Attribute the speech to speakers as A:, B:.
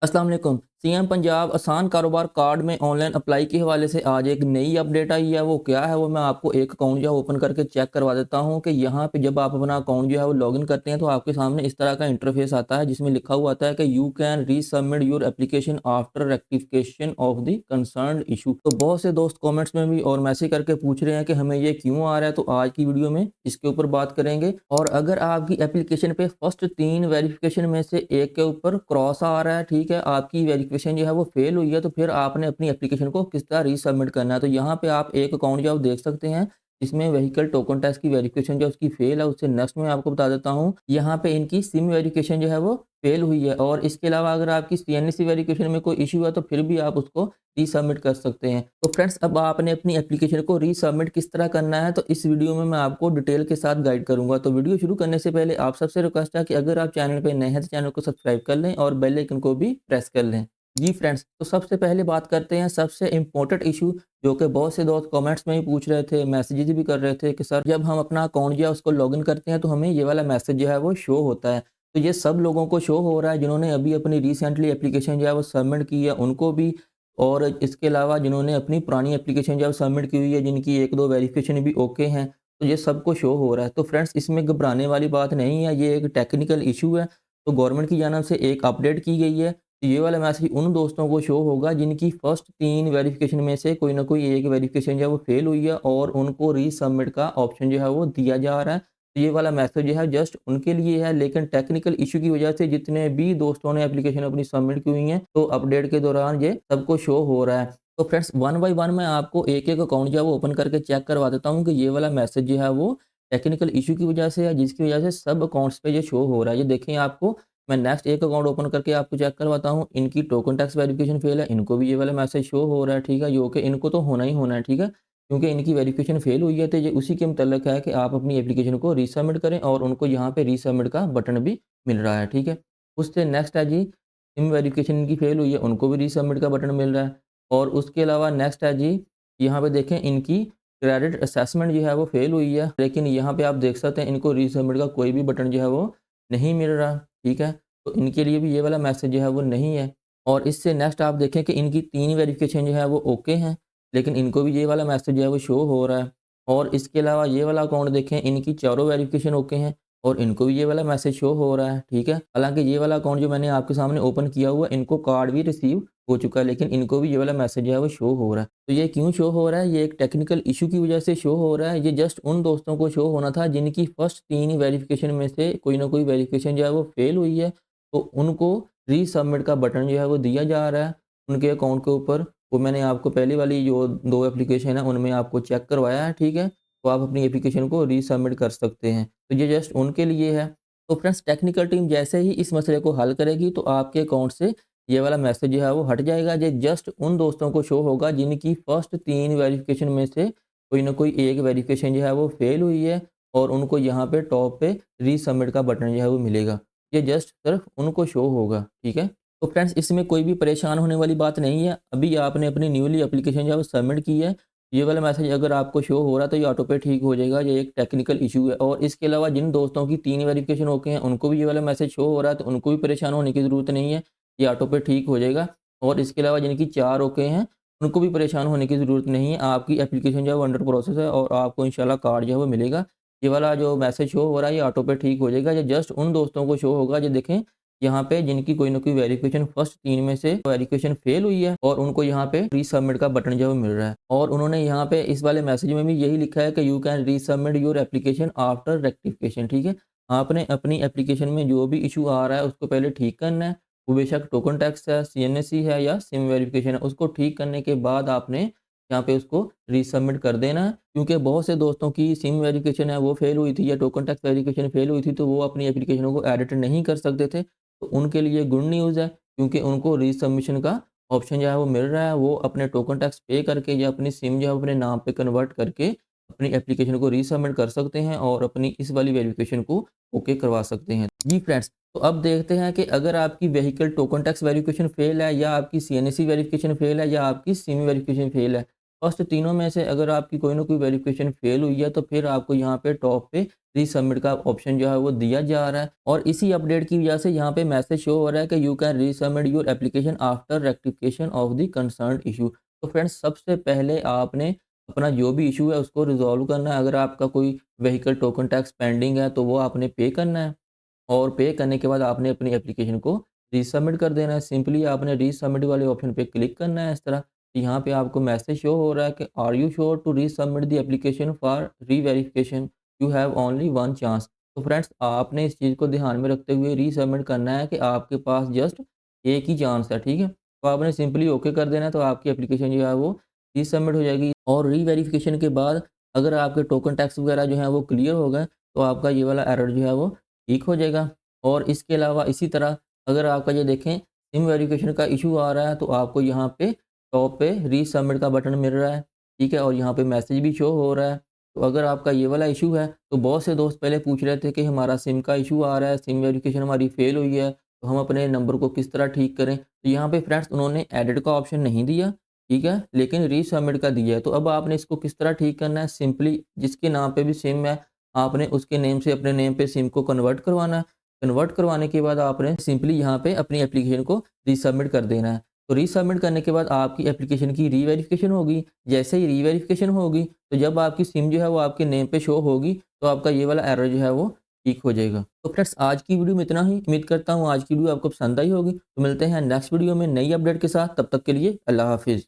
A: अस्सलाम वालेकुम। सीएम पंजाब आसान कारोबार कार्ड में ऑनलाइन अप्लाई के हवाले से आज एक नई अपडेट आई है। वो क्या है वो मैं आपको एक अकाउंट जो है ओपन करके चेक करवा देता हूँ कि यहाँ पे जब आप अपना अकाउंट जो है वो लॉगिन करते हैं तो आपके सामने इस तरह का इंटरफेस आता है जिसमें लिखा हुआ आता है कि you can resubmit your application after rectification of the concerned issue. तो बहुत से दोस्त कॉमेंट्स में भी और मैसेज करके पूछ रहे हैं कि हमें ये क्यों आ रहा है, तो आज की वीडियो में इसके ऊपर बात करेंगे। और अगर आपकी एप्लीकेशन पे फर्स्ट 3 वेरिफिकेशन में से एक के ऊपर क्रॉस आ रहा है, ठीक है, आपकी वेरिफिकेशन जो है वो फेल हुई है, तो फिर आपने अपनी एप्लीकेशन को किस तरह रीसबमिट करना है। तो यहाँ पे आप एक अकाउंट जो आप देख सकते हैं, इसमें व्हीकल टोकन टैक्स की वेरिफिकेशन जो उसकी फेल है, उससे नेक्स्ट में आपको बता देता हूँ। यहाँ पे इनकी सिम वेरिफिकेशन जो है वो फेल हुई है, और इसके अलावा अगर आपकी सीएनसी वेरिफिकेशन में कोई इशू है तो फिर भी आप उसको रीसबमिट कर सकते हैं। तो फ्रेंड्स, अब आपने अपनी एप्लीकेशन को रीसबमिट किस तरह करना है, तो इस वीडियो में मैं आपको डिटेल के साथ गाइड करूंगा। तो वीडियो शुरू करने से पहले आप सबसे रिक्वेस्ट है कि अगर आप चैनल पे नए हैं तो चैनल को सब्सक्राइब कर लें और बेल आइकन को भी प्रेस कर लें। जी फ्रेंड्स, तो सबसे पहले बात करते हैं सबसे इम्पोर्टेंट इशू, जो कि बहुत से दोस्त कमेंट्स में ही पूछ रहे थे, मैसेजेस भी कर रहे थे कि सर जब हम अपना अकाउंट जो है उसको लॉगिन करते हैं तो हमें ये वाला मैसेज जो है वो शो होता है। तो ये सब लोगों को शो हो रहा है जिन्होंने अभी अपनी रिसेंटली एप्लीकेशन जो है वो सबमिट की है उनको भी, और इसके अलावा जिन्होंने अपनी पुरानी एप्लीकेशन जो है सबमिट की हुई है, जिनकी 1-2 वेरिफिकेशन भी ओके हैं, तो ये सबको शो हो रहा है। तो फ्रेंड्स, इसमें घबराने वाली बात नहीं है, ये एक टेक्निकल इशू है। तो गवर्नमेंट की जानब से एक अपडेट की गई है। तो ये वाला मैसेज उन दोस्तों को शो होगा जिनकी फर्स्ट 3 वेरिफिकेशन में से कोई ना कोई एक वेरिफिकेशन जो है वो फेल हुई है और उनको रीसबमिट का ऑप्शन जो है वो दिया जा रहा है। तो ये वाला मैसेज जो है जस्ट उनके लिए है, लेकिन टेक्निकल इशू की वजह से जितने भी दोस्तों ने एप्लीकेशन अपनी सबमिट की हुई हैं, तो अपडेट के दौरान ये सबको शो हो रहा है। तो फ्रेंड्स, वन बाय वन मैं आपको एक-एक अकाउंट जो है वो ओपन करके चेक करवा देता हूँ कि ये वाला मैसेज जो है वो टेक्निकल इशू की वजह से है, जिसकी वजह से सब अकाउंट्स पे ये शो हो रहा है। ये देखें, आपको मैं नेक्स्ट एक अकाउंट ओपन करके आपको चेक करवाता हूँ। इनकी टोकन टैक्स वेरिफिकेशन फेल है, इनको भी ये वाला मैसेज शो हो रहा है, ठीक है, जो कि इनको तो होना ही होना है, ठीक है। क्योंकि इनकी वेरिफिकेशन फेल हुई है, तो ये उसी के मुतल्लिक है कि आप अपनी एप्लीकेशन को रीसबमिट करें, और उनको यहाँ पे रीसबमिट का बटन भी मिल रहा है, ठीक है। उससे नेक्स्ट है जी, सिम वेरिफिकेशन इनकी फेल हुई है, उनको भी रीसबमिट का बटन मिल रहा है। और उसके अलावा नेक्स्ट है जी, यहाँ पे देखें, इनकी क्रेडिट असेसमेंट जो है वो फेल हुई है, लेकिन यहाँ पे आप देख सकते हैं इनको रीसबमिट का कोई भी बटन जो है वो नहीं मिल रहा, ठीक है। तो इनके लिए भी ये वाला मैसेज जो है वो नहीं है। और इससे नेक्स्ट आप देखें कि इनकी 3 वेरिफिकेशन जो है वो ओके हैं, लेकिन इनको भी ये वाला मैसेज जो है वो शो हो रहा है। और इसके अलावा ये वाला अकाउंट देखें, इनकी चारों वेरिफिकेशन ओके हैं और इनको भी ये वाला मैसेज शो हो रहा है, ठीक है। हालाँकि ये वाला अकाउंट जो मैंने आपके सामने ओपन किया हुआ है, इनको कार्ड भी रिसीव हो चुका है, लेकिन इनको भी ये वाला मैसेज जो है वो शो हो रहा है। तो ये क्यों शो हो रहा है? ये एक टेक्निकल इश्यू की वजह से शो हो रहा है। ये जस्ट उन दोस्तों को शो होना था जिनकी फर्स्ट 3 वेरिफिकेशन में से कोई ना कोई वेरिफिकेशन जो है वो फेल हुई है, तो उनको रीसबमिट का बटन जो है वो दिया जा रहा है उनके अकाउंट के ऊपर। वो मैंने आपको पहली वाली जो 2 एप्लीकेशन है उनमें आपको चेक करवाया है, ठीक है? तो आप अपनी एप्लीकेशन को रीसबमिट कर सकते हैं। तो ये जस्ट उनके लिए है। तो फ्रेंड्स, टेक्निकल टीम जैसे ही इस मसले को हल करेगी तो आपके अकाउंट से ये वाला मैसेज जो है वो हट जाएगा। ये जस्ट उन दोस्तों को शो होगा जिनकी फर्स्ट 3 वेरिफिकेशन में से कोई ना कोई एक वेरिफिकेशन जो है वो फेल हुई है, और उनको यहाँ पे टॉप पे रीसबमिट का बटन जो है वो मिलेगा। ये जस्ट सिर्फ उनको शो होगा, ठीक है। तो फ्रेंड्स, इसमें कोई भी परेशान होने वाली बात नहीं है। अभी आपने अपनी न्यूली एप्लीकेशन जो है वो सबमिट की है, ये वाला मैसेज अगर आपको शो हो रहा है तो ये ऑटो पे ठीक हो जाएगा। ये एक टेक्निकल इशू है। और इसके अलावा जिन दोस्तों की 3 वेरिफिकेशन ओके हैं उनको भी ये वाला मैसेज शो हो रहा है, तो उनको भी परेशान होने की ज़रूरत नहीं है, ये ऑटो पे ठीक हो जाएगा। और इसके अलावा जिनकी 4 ओके हैं उनको भी परेशान होने की ज़रूरत नहीं है। आपकी एप्लीकेशन जो है वो अंडर प्रोसेस है और आपको इंशाल्लाह कार्ड जो है वो मिलेगा। ये वाला जो मैसेज शो हो रहा है ये ऑटो पे ठीक हो जाएगा। ये जस्ट उन दोस्तों को शो होगा जो देखें यहाँ पे जिनकी कोई ना कोई वेरिफिकेशन फर्स्ट 3 में से वेरिफिकेशन फेल हुई है, और उनको यहाँ पे रीसबमिट का बटन जो है वो मिल रहा है। और उन्होंने यहाँ पे इस वाले मैसेज में भी यही लिखा है कि you can resubmit your application after rectification, ठीक है। आपने अपनी एप्लीकेशन में जो भी इशू आ रहा है उसको पहले ठीक करना है। वो बेशक टोकन टैक्स है, सीएनएससी है या सिम वेरिफिकेशन है, उसको ठीक करने के बाद आपने यहाँ पे उसको रीसबमिट कर देना है। क्योंकि बहुत से दोस्तों की सिम वेरिफिकेशन है वो फेल हुई थी या टोकन टैक्स वेरिफिकेशन फेल हुई थी, तो वो अपनी एप्लीकेशनों को एडिट नहीं कर सकते थे। तो उनके लिए गुड न्यूज़ है, क्योंकि उनको रीसबमिशन का ऑप्शन जो है वो मिल रहा है। वो अपने टोकन टैक्स पे करके या अपनी सिम जो है अपने नाम पे कन्वर्ट करके अपनी एप्लीकेशन को रीसबमिट कर सकते हैं और अपनी इस वाली वेरिफिकेशन को ओके करवा सकते हैं। जी फ्रेंड्स, तो अब देखते हैं कि अगर आपकी vehicle token tax verification fail है, या आपकी सीएनएससी वेरिफिकेशन फेल है, या आपकी सिम वेरिफिकेशन फेल है। फर्स्ट तीनों में से अगर आपकी कोई ना कोई वेरिफिकेशन फेल हुई है तो फिर आपको यहाँ पे टॉप पे रीसबमिट का ऑप्शन जो है वो दिया जा रहा है और इसी अपडेट की वजह से यहाँ पे मैसेज शो हो रहा है कि you can resubmit your application after rectification of the concern issue. तो फ्रेंड्स सबसे पहले आपने अपना जो भी इशू है उसको रिजॉल्व करना है। अगर आपका कोई व्हीकल टोकन टैक्स पेंडिंग है तो वो आपने पे करना है और पे करने के बाद आपने अपनी एप्लीकेशन को रीसबमिट कर देना है। सिंपली आपने रीसबमिट वाले ऑप्शन पे क्लिक करना है इस तरह। यहाँ पे आपको मैसेज शो हो रहा है कि are you sure to resubmit the application for reverification, you have only one chance. तो फ्रेंड्स आपने इस चीज़ को ध्यान में रखते हुए रीसबमिट करना है कि आपके पास जस्ट एक ही चांस है, ठीक है? तो आपने सिंपली ओके कर देना है तो आपकी एप्लीकेशन जो है वो रीसबमिट हो जाएगी और रीवेरिफिकेशन के बाद अगर आपके टोकन टैक्स वगैरह जो है वो क्लियर हो गए तो आपका ये वाला एरर जो है वो ठीक हो जाएगा। और इसके अलावा इसी तरह अगर आपका ये देखें सिम वेरिफिकेशन का इशू आ रहा है तो आपको यहाँ पे टॉप पे रीसबमिट का बटन मिल रहा है, ठीक है? और यहाँ पे मैसेज भी शो हो रहा है। तो अगर आपका ये वाला इशू है तो बहुत से दोस्त पहले पूछ रहे थे कि हमारा सिम का इशू आ रहा है, सिम वेरिफिकेशन हमारी फेल हुई है, तो हम अपने नंबर को किस तरह ठीक करें? तो यहाँ पे फ्रेंड्स उन्होंने एडिट का ऑप्शन नहीं दिया, ठीक है? लेकिन रीसबमिट का दिया है। तो अब आपने इसको किस तरह ठीक करना है? सिंपली जिसके नाम पे भी सिम है, आपने उसके नेम से अपने नेम पे सिम को कन्वर्ट करवाना है। कन्वर्ट करवाने के बाद आपने सिंपली यहाँ पे अपनी एप्लीकेशन को रीसबमिट कर देना है। तो रीसबमिट करने के बाद आपकी एप्लीकेशन की रीवेरिफिकेशन होगी। जैसे ही रीवेरिफिकेशन होगी, तो जब आपकी सिम जो है वो आपके नेम पे शो होगी, तो आपका ये वाला एरर जो है वो ठीक हो जाएगा। तो फ्रेंड्स आज की वीडियो में इतना ही। उम्मीद करता हूँ आज की वीडियो आपको पसंद आई होगी। तो मिलते हैं नेक्स्ट वीडियो में नई अपडेट के साथ। तब तक के लिए अल्लाह हाफ़िज़।